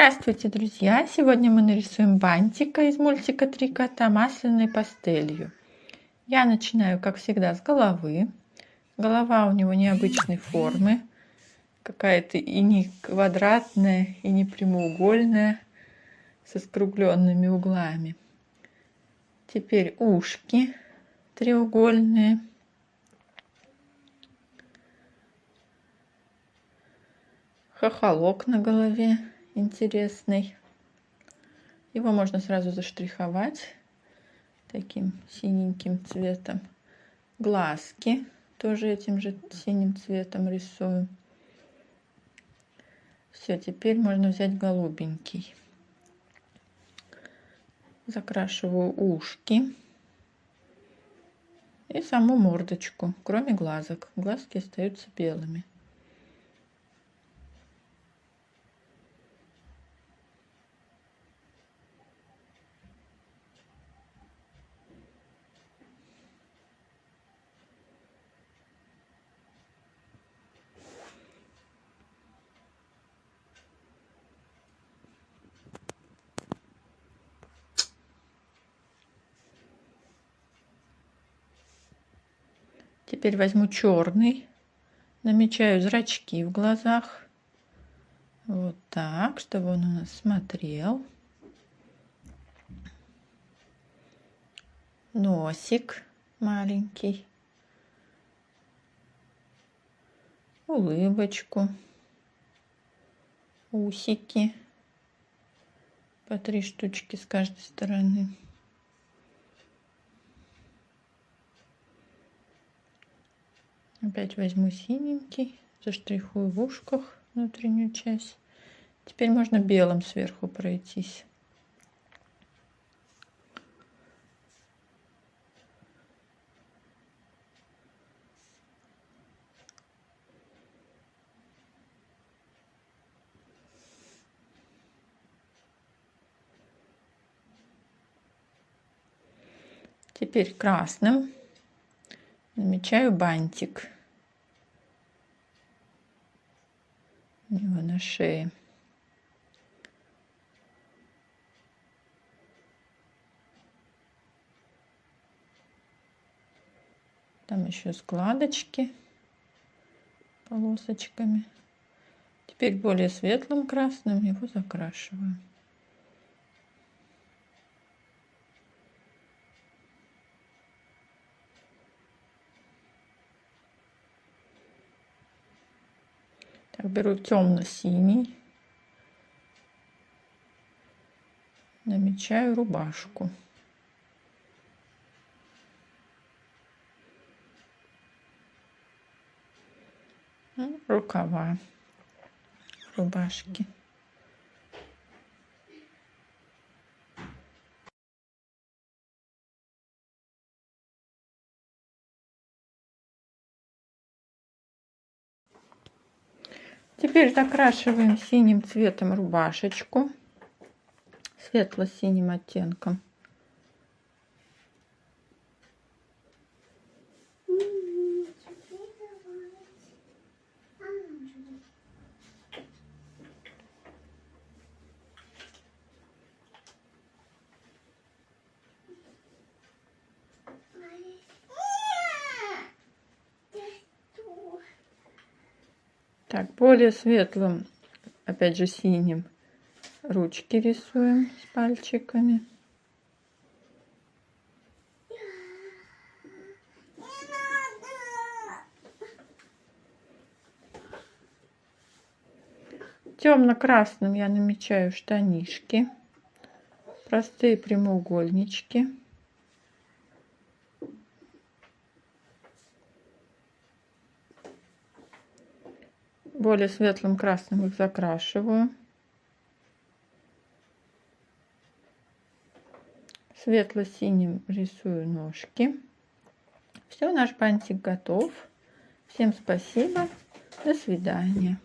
Здравствуйте, друзья! Сегодня мы нарисуем бантика из мультика «Три кота» масляной пастелью. Я начинаю, как всегда, с головы. Голова у него необычной формы. Какая-то и не квадратная, и не прямоугольная, со скругленными углами. Теперь ушки треугольные. Хохолок на голове интересный. Его можно сразу заштриховать таким синеньким цветом. Глазки тоже этим же синим цветом рисую. Все, теперь можно взять голубенький. Закрашиваю ушки и саму мордочку, кроме глазок. Глазки остаются белыми. Теперь возьму черный, намечаю зрачки в глазах. Вот так, чтобы он у нас смотрел. Носик маленький. Улыбочку. Усики. По 3 штучки с каждой стороны. Опять возьму синенький, заштрихую в ушках внутреннюю часть. Теперь можно белым сверху пройтись. Теперь красным намечаю бантик у него на шее. Там еще складочки полосочками. Теперь более светлым красным его закрашиваю. Так, беру темно-синий, намечаю рубашку. Рукава рубашки. Теперь закрашиваем синим цветом рубашечку, светло-синим оттенком. Так, более светлым, опять же синим, ручки рисуем с пальчиками. Темно-красным я намечаю штанишки, простые прямоугольнички. Более светлым красным их закрашиваю. Светло-синим рисую ножки. Все, наш бантик готов. Всем спасибо. До свидания.